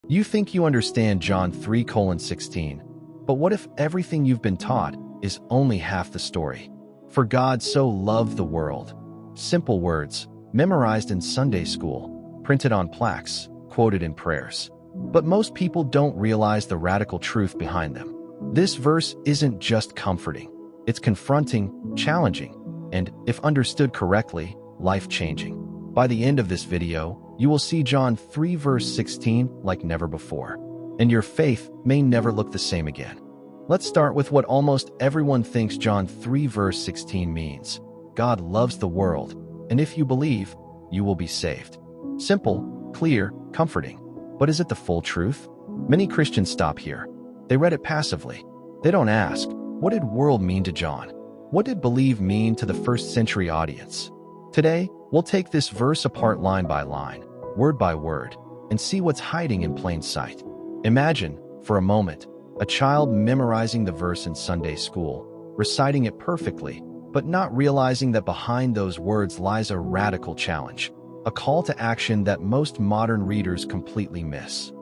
You think you understand John 3:16, but what if everything you've been taught is only half the story? For God so loved the world. Simple words, memorized in Sunday school, printed on plaques, quoted in prayers. But most people don't realize the radical truth behind them. This verse isn't just comforting. It's confronting, challenging, and, if understood correctly, life-changing. By the end of this video, you will see John 3:16 like never before, and your faith may never look the same again. Let's start with what almost everyone thinks John 3:16 means. God loves the world, and if you believe, you will be saved. Simple, clear, comforting. But is it the full truth? Many Christians stop here. They read it passively. They don't ask, what did world mean to John? What did believe mean to the first century audience? Today, we'll take this verse apart line by line, word by word, and see what's hiding in plain sight. Imagine, for a moment, a child memorizing the verse in Sunday school, reciting it perfectly, but not realizing that behind those words lies a radical challenge, a call to action that most modern readers completely miss.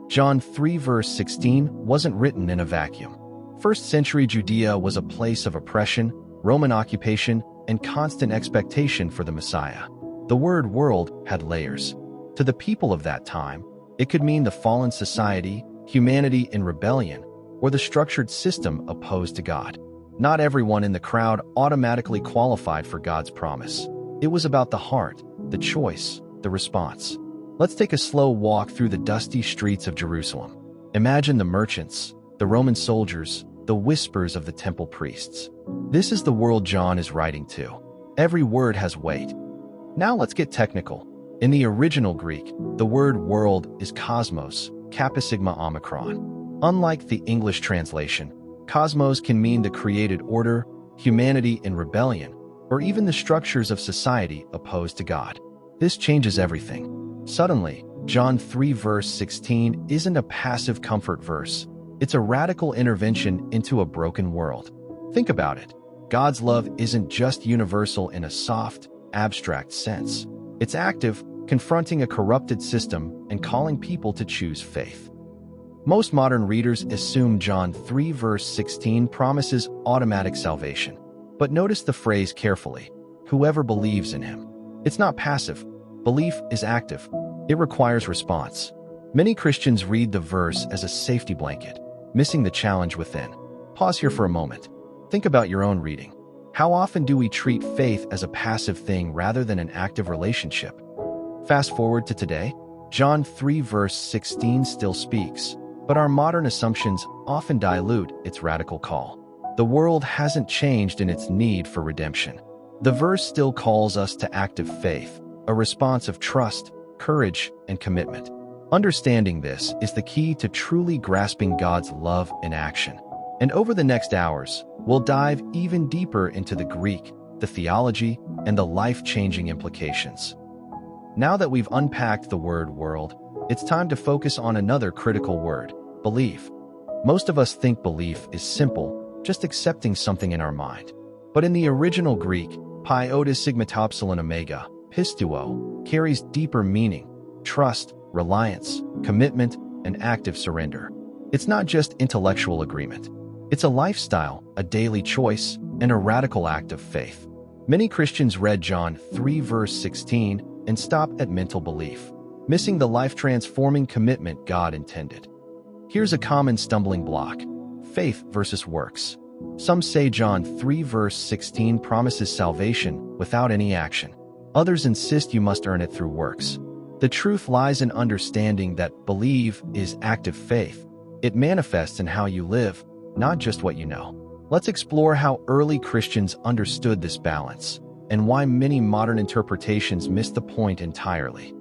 John 3:16 wasn't written in a vacuum. First-century Judea was a place of oppression, Roman occupation, and constant expectation for the Messiah. The word world had layers. To the people of that time, it could mean the fallen society, humanity in rebellion, or the structured system opposed to God. Not everyone in the crowd automatically qualified for God's promise. It was about the heart, the choice, the response. Let's take a slow walk through the dusty streets of Jerusalem. Imagine the merchants, the Roman soldiers, the whispers of the temple priests. This is the world John is writing to. Every word has weight. Now let's get technical. In the original Greek, the word world is cosmos, kappa sigma omicron. Unlike the English translation, cosmos can mean the created order, humanity in rebellion, or even the structures of society opposed to God. This changes everything. Suddenly, John 3:16 isn't a passive comfort verse. It's a radical intervention into a broken world. Think about it. God's love isn't just universal in a soft, abstract sense. It's active, confronting a corrupted system and calling people to choose faith. Most modern readers assume John 3:16 promises automatic salvation. But notice the phrase carefully, whoever believes in him. It's not passive. Belief is active. It requires response. Many Christians read the verse as a safety blanket, missing the challenge within. Pause here for a moment. Think about your own reading. How often do we treat faith as a passive thing rather than an active relationship? Fast forward to today, John 3:16 still speaks, but our modern assumptions often dilute its radical call. The world hasn't changed in its need for redemption. The verse still calls us to active faith, a response of trust, courage, and commitment. Understanding this is the key to truly grasping God's love in action. And over the next hours, we'll dive even deeper into the Greek, the theology, and the life-changing implications. Now that we've unpacked the word world, it's time to focus on another critical word, belief. Most of us think belief is simple, just accepting something in our mind. But in the original Greek, pi iota sigma topsilon omega, pistuo, carries deeper meaning, trust, reliance, commitment, and active surrender. It's not just intellectual agreement. It's a lifestyle, a daily choice, and a radical act of faith. Many Christians read John 3:16 and stop at mental belief, missing the life-transforming commitment God intended. Here's a common stumbling block: faith versus works. Some say John 3:16 promises salvation without any action. Others insist you must earn it through works. The truth lies in understanding that believe is active faith. It manifests in how you live, not just what you know. Let's explore how early Christians understood this balance, and why many modern interpretations miss the point entirely.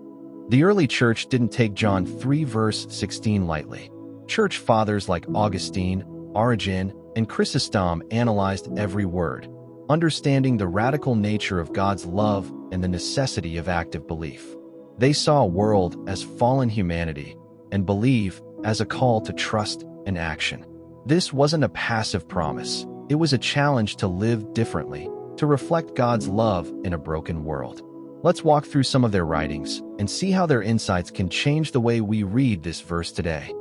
The early church didn't take John 3:16 lightly. Church fathers like Augustine, Origen, and Chrysostom analyzed every word, understanding the radical nature of God's love and the necessity of active belief. They saw a world as fallen humanity and believe as a call to trust and action. This wasn't a passive promise. It was a challenge to live differently, to reflect God's love in a broken world. Let's walk through some of their writings and see how their insights can change the way we read this verse today.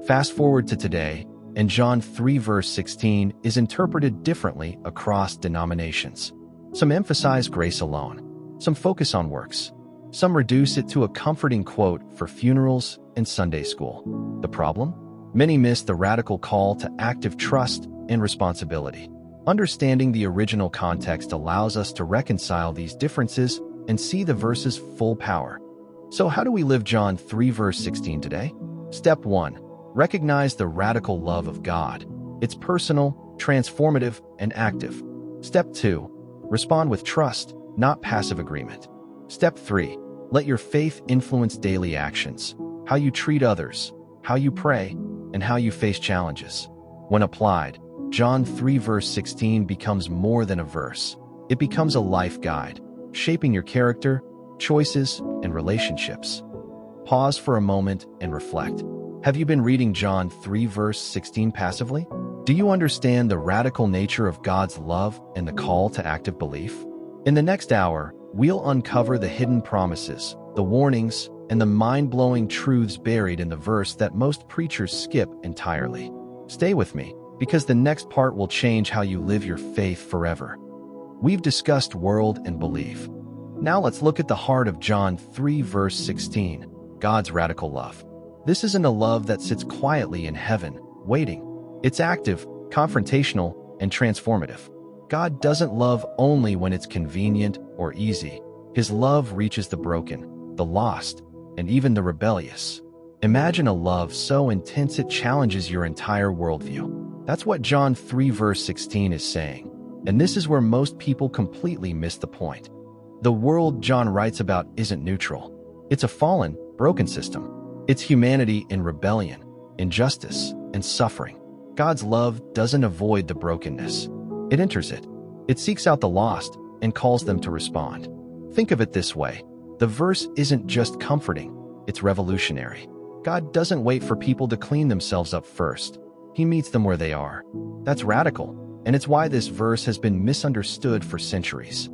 Fast forward to today, and John 3 verse 16 is interpreted differently across denominations. Some emphasize grace alone, some focus on works, some reduce it to a comforting quote for funerals and Sunday school. The problem? Many miss the radical call to active trust and responsibility. Understanding the original context allows us to reconcile these differences and see the verse's full power. So how do we live John 3 verse 16 today? Step 1. Recognize the radical love of God. It's personal, transformative, and active. Step 2. Respond with trust, not passive agreement. Step 3. Let your faith influence daily actions, how you treat others, how you pray, and how you face challenges. When applied, John 3 verse 16 becomes more than a verse. It becomes a life guide, shaping your character, choices, and relationships. Pause for a moment and reflect. Have you been reading John 3 verse 16 passively? Do you understand the radical nature of God's love and the call to active belief? In the next hour, we'll uncover the hidden promises, the warnings, and the mind-blowing truths buried in the verse that most preachers skip entirely. Stay with me, because the next part will change how you live your faith forever. We've discussed world and belief. Now let's look at the heart of John 3 verse 16, God's radical love. This isn't a love that sits quietly in heaven, waiting. It's active, confrontational, and transformative. God doesn't love only when it's convenient or easy. His love reaches the broken, the lost, and even the rebellious. Imagine a love so intense it challenges your entire worldview. That's what John 3 verse 16 is saying. And this is where most people completely miss the point. The world John writes about isn't neutral. It's a fallen, broken system. It's humanity in rebellion, injustice, and suffering. God's love doesn't avoid the brokenness. It enters it. It seeks out the lost and calls them to respond. Think of it this way. The verse isn't just comforting, it's revolutionary. God doesn't wait for people to clean themselves up first. He meets them where they are. That's radical, and it's why this verse has been misunderstood for centuries.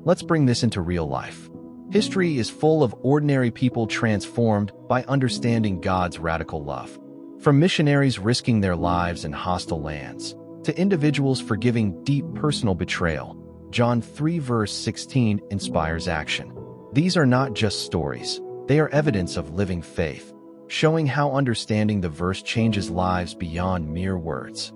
Let's bring this into real life. History is full of ordinary people transformed by understanding God's radical love. From missionaries risking their lives in hostile lands, to individuals forgiving deep personal betrayal, John 3 verse 16 inspires action. These are not just stories, they are evidence of living faith, showing how understanding the verse changes lives beyond mere words.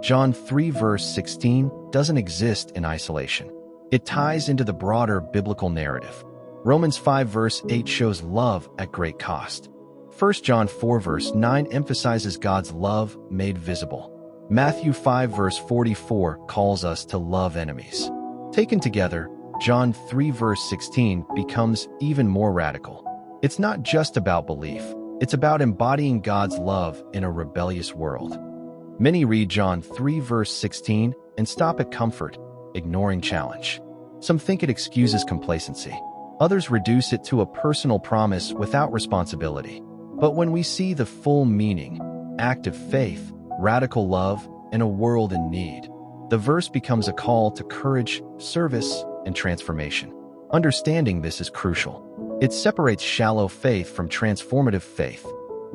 John 3 verse 16 doesn't exist in isolation. It ties into the broader biblical narrative. Romans 5 verse 8 shows love at great cost. 1 John 4 verse 9 emphasizes God's love made visible. Matthew 5 verse 44 calls us to love enemies. Taken together, John 3 verse 16 becomes even more radical. It's not just about belief, it's about embodying God's love in a rebellious world. Many read John 3 verse 16 and stop at comfort, ignoring challenge. Some think it excuses complacency. Others reduce it to a personal promise without responsibility. But when we see the full meaning, active faith, radical love, and a world in need, the verse becomes a call to courage, service, and transformation. Understanding this is crucial. It separates shallow faith from transformative faith.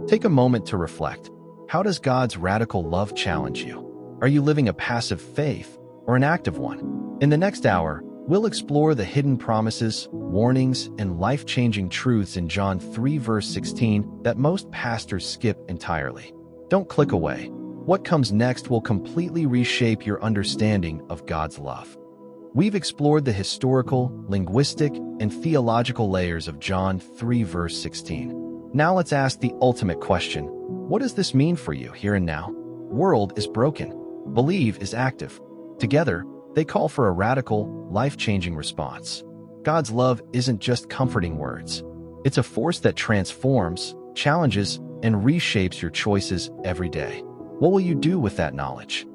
Take a moment to reflect. How does God's radical love challenge you? Are you living a passive faith or an active one? In the next hour, we'll explore the hidden promises, warnings, and life-changing truths in John 3 verse 16 that most pastors skip entirely. Don't click away. What comes next will completely reshape your understanding of God's love. We've explored the historical, linguistic, and theological layers of John 3 verse 16. Now let's ask the ultimate question. What does this mean for you here and now? World is broken. Believe is active. Together, they call for a radical, life-changing response. God's love isn't just comforting words. It's a force that transforms, challenges, and reshapes your choices every day. What will you do with that knowledge?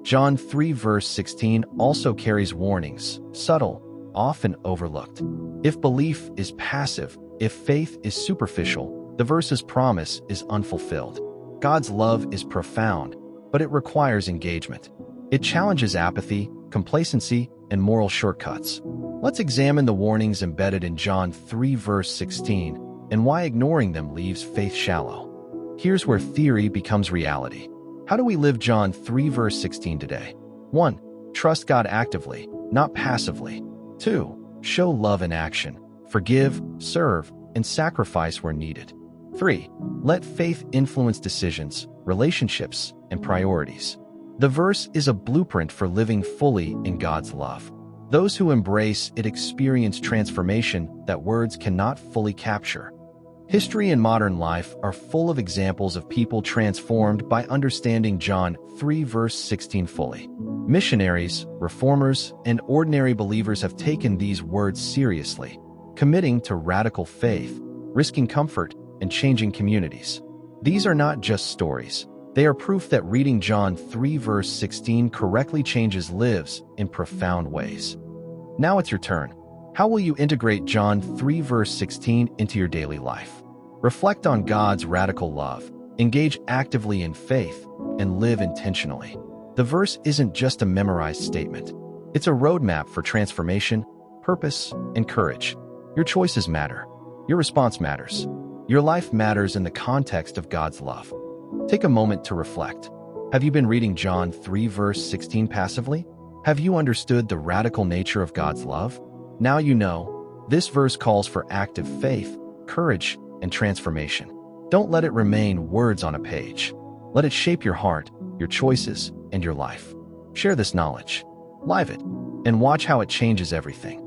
John 3 verse 16 also carries warnings, subtle, often overlooked. If belief is passive, if faith is superficial, the verse's promise is unfulfilled. God's love is profound, but it requires engagement. It challenges apathy, complacency, and moral shortcuts. Let's examine the warnings embedded in John 3 verse 16 and why ignoring them leaves faith shallow. Here's where theory becomes reality. How do we live John 3 verse 16 today? 1. Trust God actively, not passively. 2. Show love in action. Forgive, serve, and sacrifice where needed. 3. Let faith influence decisions, relationships, and priorities. The verse is a blueprint for living fully in God's love. Those who embrace it experience transformation that words cannot fully capture. History and modern life are full of examples of people transformed by understanding John 3 verse 16 fully. Missionaries, reformers, and ordinary believers have taken these words seriously, committing to radical faith, risking comfort, and changing communities. These are not just stories. They are proof that reading John 3 verse 16 correctly changes lives in profound ways. Now it's your turn. How will you integrate John 3 verse 16 into your daily life? Reflect on God's radical love, engage actively in faith, and live intentionally. The verse isn't just a memorized statement. It's a roadmap for transformation, purpose, and courage. Your choices matter. Your response matters. Your life matters in the context of God's love. Take a moment to reflect. Have you been reading John 3 verse 16 passively? Have you understood the radical nature of God's love? Now you know. This verse calls for active faith, courage, and transformation. Don't let it remain words on a page. Let it shape your heart, your choices, and your life. Share this knowledge. Live it, and watch how it changes everything.